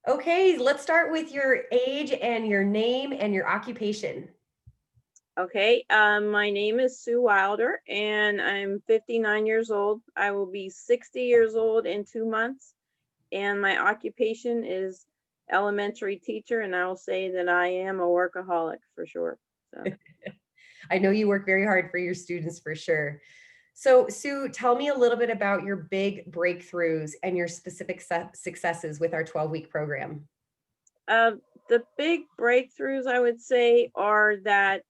Okay, let's start with your age and your name and your occupation. Okay, my name is Sue Wilder and I'm 59 years old. I will be 60 years old in 2 months, and my occupation is elementary teacher, and I will say that I am a workaholic for sure. So, I know you work very hard for your students for sure. So, Sue, tell me a little bit about your big breakthroughs and your specific successes with our 12-week program. uh, the big breakthroughs I would say are that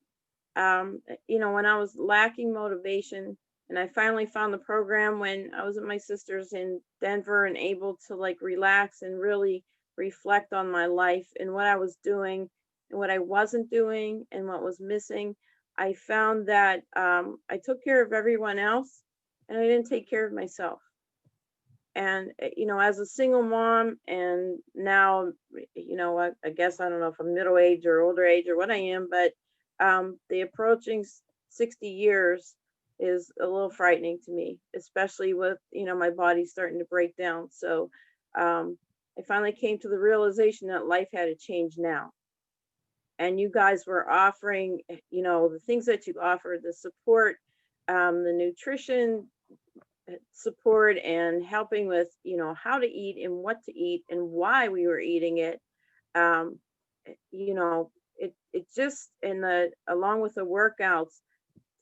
when I was lacking motivation and I finally found the program when I was at my sister's in Denver and able to like relax and really reflect on my life and what I was doing and what I wasn't doing and what was missing. I found that I took care of everyone else and I didn't take care of myself. And as a single mom, and now, I guess I don't know if I'm middle age or older age or what I am, but the approaching 60 years is a little frightening to me, especially with my body starting to break down. So I finally came to the realization that life had to change now. And you guys were offering, the things that you offered, the support, the nutrition support, and helping with how to eat and what to eat and why we were eating it. um it just, and the along with the workouts,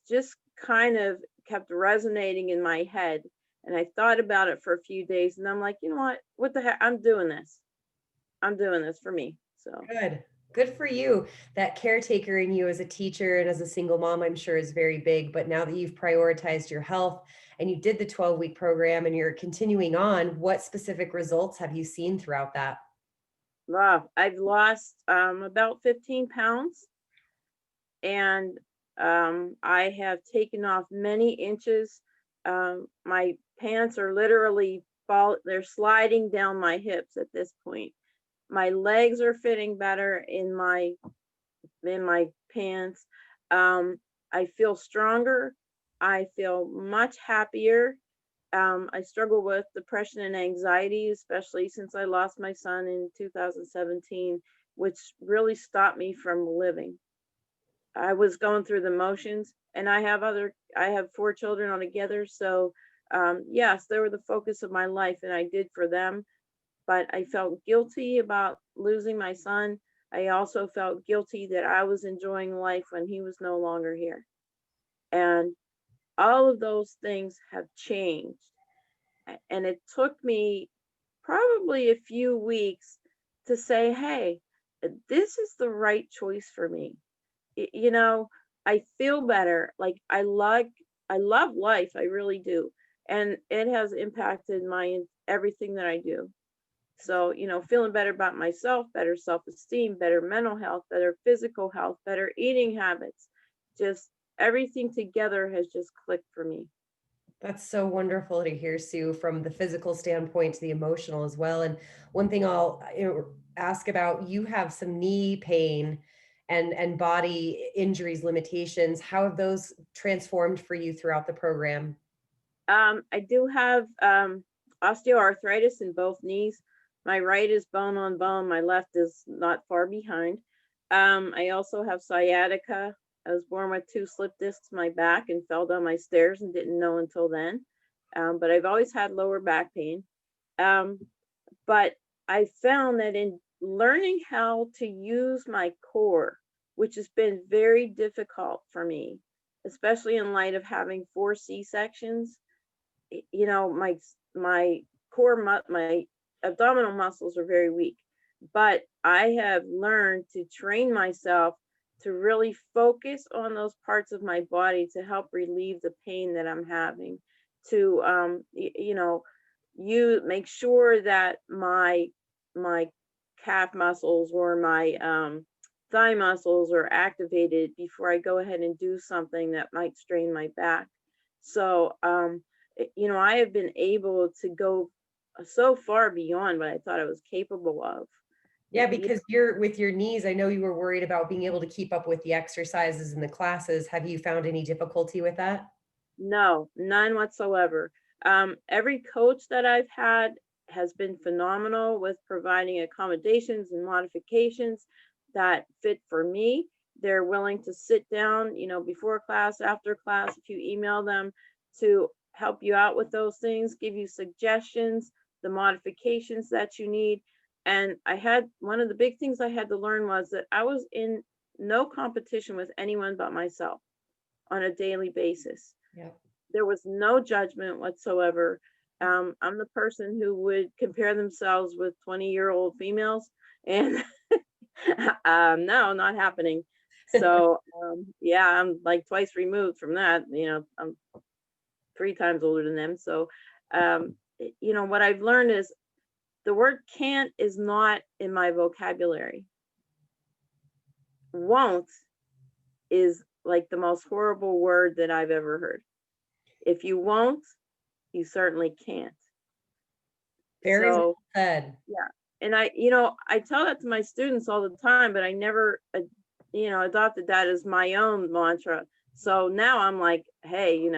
just kind of kept resonating in my head, and I thought about it for a few days, and I'm like, what the heck, I'm doing this for me. So Good. Good for you. That caretaker in you as a teacher and as a single mom, I'm sure is very big. But now that you've prioritized your health and you did the 12-week program and you're continuing on, what specific results have you seen throughout that? wow, I've lost about 15 pounds, and I have taken off many inches. My pants are literally they're sliding down my hips at this point. My legs are fitting better in my pants. Um, I feel stronger. I feel much happier. I struggle with depression and anxiety, especially since I lost my son in 2017, which really stopped me from living. I was going through the motions, and I have 4 children altogether, so yes, they were the focus of my life and I did for them, but I felt guilty about losing my son. I also felt guilty that I was enjoying life when he was no longer here. And all of those things have changed. And it took me probably a few weeks to say, "Hey, this is the right choice for me." You know, I feel better. Like I love life. I really do. And it has impacted my everything that I do. So, feeling better about myself, better self-esteem, better mental health, better physical health, better eating habits. Just everything together has just clicked for me. That's so wonderful to hear, Sue, from the physical standpoint to the emotional as well. And one thing I'll ask about, you have some knee pain and body injuries, limitations. How have those transformed for you throughout the program? I do have osteoarthritis in both knees. My right is bone on bone. My left is not far behind. I also have sciatica. I was born with 2 slip discs in my back and fell down my stairs and didn't know until then. But I've always had lower back pain. Um, but I found that in learning how to use my core, which has been very difficult for me, especially in light of having 4 C-sections, my my abdominal muscles are very weak, but I have learned to train myself to really focus on those parts of my body to help relieve the pain that I'm having, to you make sure that my calf muscles or my thigh muscles are activated before I go ahead and do something that might strain my back. So I have been able to go so far beyond what I thought I was capable of. Yeah, You because you're with your knees, I know you were worried about being able to keep up with the exercises and the classes. Have you found any difficulty with that? No, none whatsoever. Every coach that I've had has been phenomenal with providing accommodations and modifications that fit for me. They're willing to sit down, before class, after class, if you email them, to help you out with those things, give you suggestions, the modifications that you need. And one of the big things I had to learn was that I was in no competition with anyone but myself on a daily basis. Yeah. There was no judgment whatsoever. I'm the person who would compare themselves with 20-year-old females, and no, not happening. So, yeah, I'm like twice removed from that. I'm 3 times older than them. So, what I've learned is the word can't is not in my vocabulary. Won't is like the most horrible word that I've ever heard. If you won't, you certainly can't. Very well So, said. yeah. And I tell that to my students all the time, but I never, adopted that as my own mantra. So now I'm like, hey,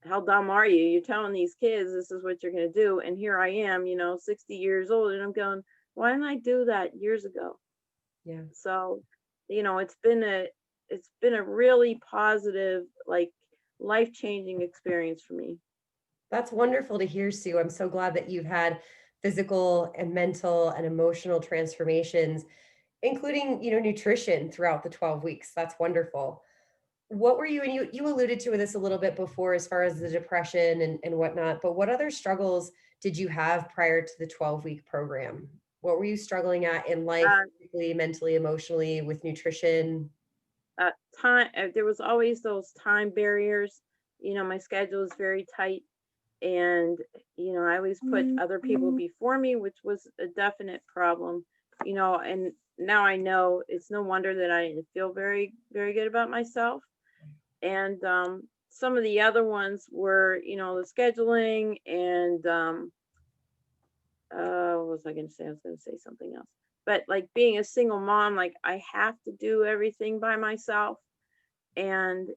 how dumb are you? You're telling these kids this is what you're going to do. And here I am, 60 years old, and I'm going, why didn't I do that years ago? Yeah. So, it's been a really positive, like, life-changing experience for me. That's wonderful to hear, Sue. I'm so glad that you've had physical and mental and emotional transformations, including, nutrition throughout the 12 weeks. That's wonderful. What were and you alluded to this a little bit before as far as the depression and whatnot, but what other struggles did you have prior to the 12-week program? What were you struggling at in life, Uh, physically, mentally, emotionally, with nutrition? there was always those time barriers. My schedule is very tight, and I always put other people before me, which was a definite problem. And now I know it's no wonder that I didn't feel very, very good about myself. And some of the other ones were, the scheduling, and what was I going to say? I was going to say something else. But like being a single mom, like I have to do everything by myself. And,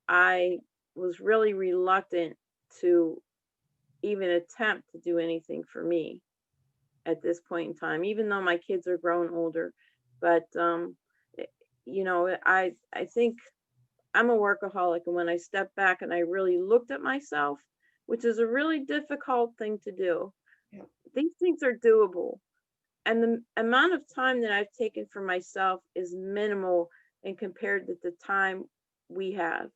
I was really reluctant to even attempt to do anything for me at this point in time, even though my kids are grown older. But, I think I'm a workaholic. And when I stepped back and I really looked at myself, which is a really difficult thing to do, Yeah. these things are doable. And the amount of time that I've taken for myself is minimal and compared to the time we have.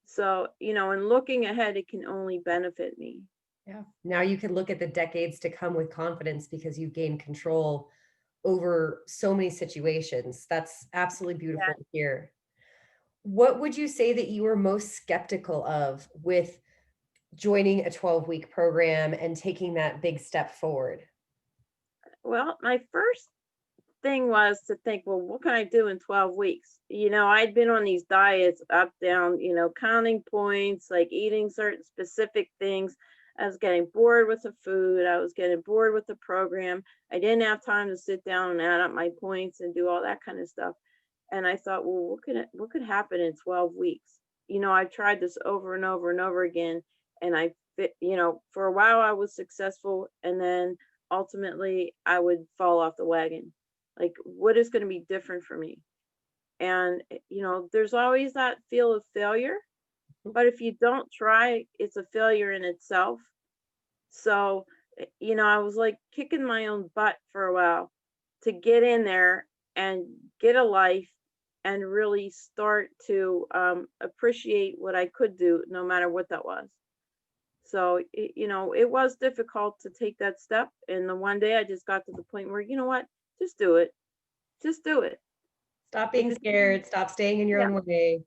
So, in looking ahead, it can only benefit me. Yeah. Now you can look at the decades to come with confidence because you've gained control over so many situations. That's absolutely Yeah. beautiful to hear. What would you say that you were most skeptical of with joining a 12-week program and taking that big step forward? Well, my first thing was to think, well, what can I do in 12 weeks? I'd been on these diets up, down, counting points, like eating certain specific things. I was getting bored with the food. I was getting bored with the program. I didn't have time to sit down and add up my points and do all that kind of stuff. And I thought, well, what could happen in 12 weeks? I've tried this over and over and over again, and for a while I was successful, and then ultimately I would fall off the wagon. Like, what is going to be different for me? And there's always that feel of failure, but if you don't try, it's a failure in itself. So, I was like kicking my own butt for a while to get in there and get a life and really start to appreciate what I could do, no matter what that was. So, it was difficult to take that step. And the one day I just got to the point where, you know what, just do it. Just do it. Stop If being it, scared, stop staying in your yeah, own way.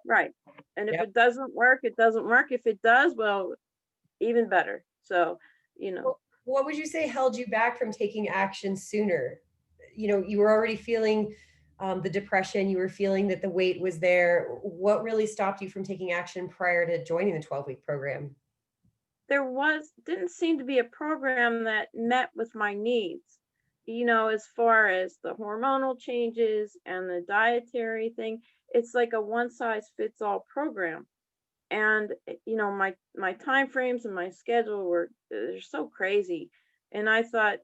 right. And if Yep. it doesn't work, it doesn't work. If it does, well, even better. So, you know, What would you say held you back from taking action sooner? You were already feeling the depression, you were feeling that the weight was there. What really stopped you from taking action prior to joining the 12-week program? didn't seem to be a program that met with my needs, as far as the hormonal changes and the dietary thing. It's like a one size fits all program. And my time frames and my schedule were, they're so crazy. And I thought,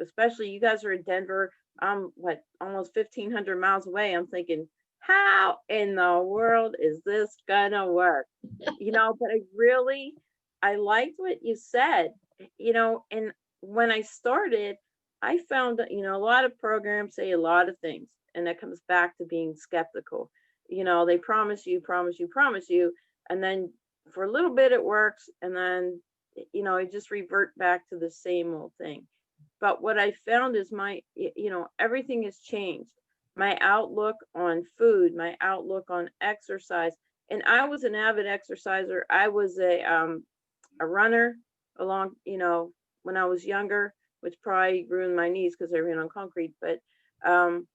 especially you guys are in Denver, I'm what, almost 1,500 miles away. I'm thinking, how in the world is this gonna work? But I liked what you said. And when I started, I found that, a lot of programs say a lot of things, and that comes back to being skeptical. They promise you, promise you, promise you, and then for a little bit it works, and then it just revert back to the same old thing. But what I found is everything has changed. My outlook on food, my outlook on exercise. And I was an avid exerciser. I was a runner along, when I was younger, which probably ruined my knees because I ran on concrete. But um,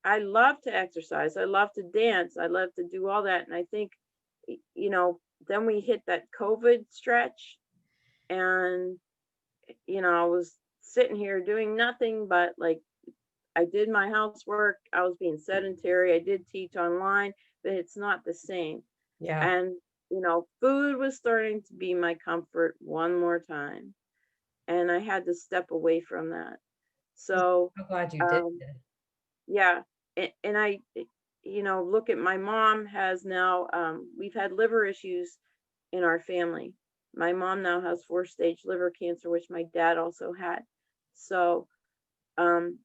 I love to exercise. I love to dance. I love to do all that. And I think, then we hit that COVID stretch, and, I was sitting here doing nothing but, like, I did my housework. I was being sedentary. I did teach online, but it's not the same. Yeah. And, food was starting to be my comfort one more time. And I had to step away from that. So, So glad you did. um, yeah. And look at my mom has now, we've had liver issues in our family. My mom now has 4-stage liver cancer, which my dad also had. So, I'm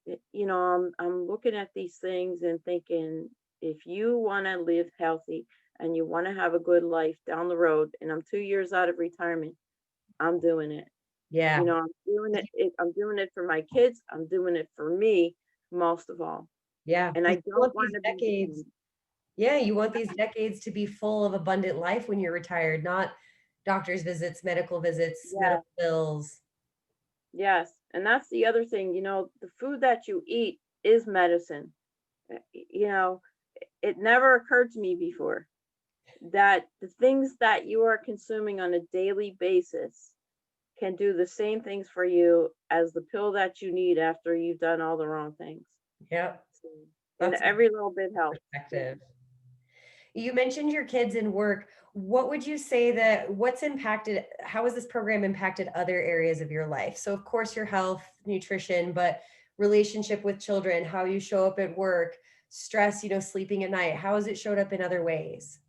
looking at these things and thinking, if you want to live healthy and you want to have a good life down the road, and I'm 2 years out of retirement, I'm doing it. Yeah. I'm doing I'm doing it for my kids. I'm doing it for me most of all. Yeah. And I 'Cause you don't want want these to be decades. Yeah, you want these decades to be full of abundant life when you're retired, not doctor's visits, yeah, medical bills. yes. And that's the other thing, the food that you eat is medicine. You know, it never occurred to me before that the things that you are consuming on a daily basis can do the same things for you as the pill that you need after you've done all the wrong things. Yep. So, and That's a every little bit helps. Yeah. perspective. You mentioned your kids in work. What would you say that what's impacted, how has this program impacted other areas of your life? So of course your health, nutrition, but relationship with children, how you show up at work, stress, sleeping at night. How has it showed up in other ways?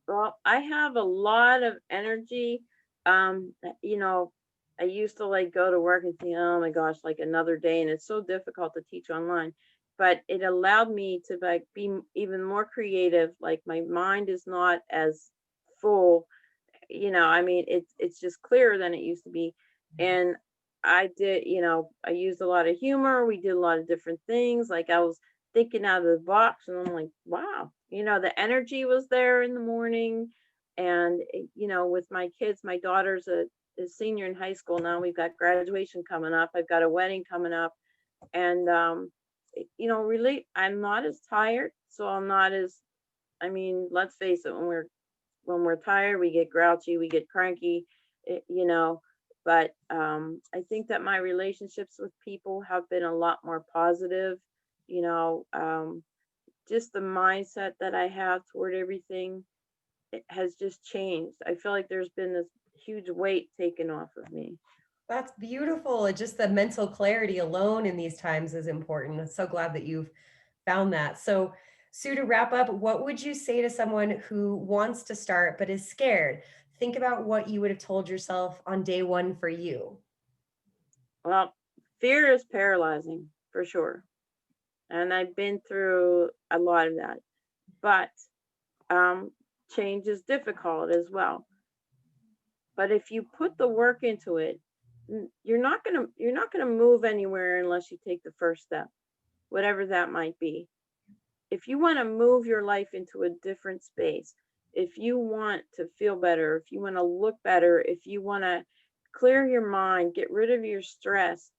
Well, I have a lot of energy. You know, I used to like go to work and think, oh my gosh, like another day, and it's so difficult to teach online. But it allowed me to like be even more creative. Like my mind is not as full. I mean, it's just clearer than it used to be. And I did, I used a lot of humor. We did a lot of different things. Like I was thinking out of the box, and I'm like, wow, the energy was there in the morning. And with my kids, my daughter's a senior in high school now. We've got graduation coming up. I've got a wedding coming up, and really, I'm not as tired, so I'm not as. I mean, let's face it, when we're tired, we get grouchy, we get cranky, eh, you know. But I think that my relationships with people have been a lot more positive. You know, just the mindset that I have toward everything, it has just changed. I feel like there's been this huge weight taken off of me. That's beautiful. Just the mental clarity alone in these times is important. I'm so glad that you've found that. So, Sue, to wrap up, what would you say to someone who wants to start but is scared? Think about what you would have told yourself on day one for you. Well, fear is paralyzing for sure, and I've been through a lot of that. But um, change is difficult as well. But if you put the work into it, you're not gonna move anywhere unless you take the first step, whatever that might be. If you want to move your life into a different space, if you want to feel better, if you want to look better, if you want to clear your mind, get rid of your stress,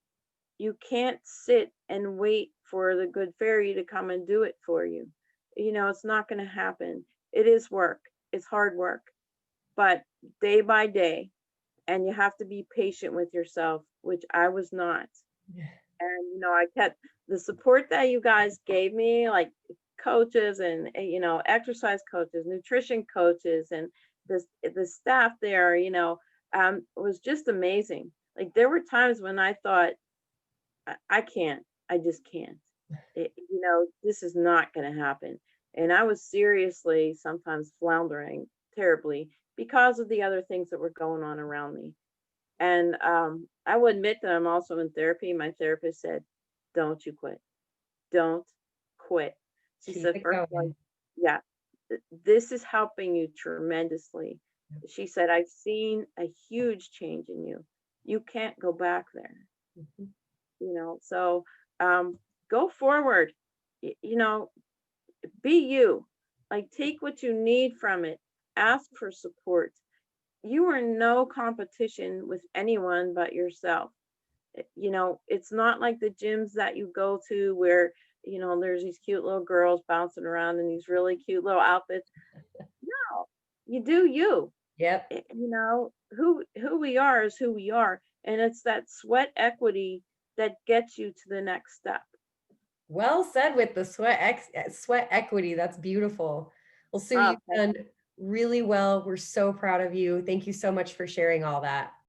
you can't sit and wait for the good fairy to come and do it for you. It's not going to happen. It is work. It's hard work, but day by day, and you have to be patient with yourself, which I was not. And I kept the support that you guys gave me, like coaches and exercise coaches, nutrition coaches, and the staff there, was just amazing. Like there were times when I thought, I can't, I just can't. This is not going to happen. And I was seriously sometimes floundering terribly because of the other things that were going on around me. And I will admit that I'm also in therapy. My therapist said, "Don't you quit. Don't quit." She Keep said, it "First of all, going. yeah, this is helping you tremendously." She said, "I've seen a huge change in you. You can't go back there." Mhm. So um, go forward. You know, be you. Like take what you need from it. Ask for support. You are no competition with anyone but yourself. It's not like the gyms that you go to where, there's these cute little girls bouncing around in these really cute little outfits. No, you do you. Yep. Who we are is who we are. And it's that sweat equity that gets you to the next step. Well said with the sweat equity. That's beautiful. Well, Sue, Oh, you've done really well. We're so proud of you. Thank you so much for sharing all that.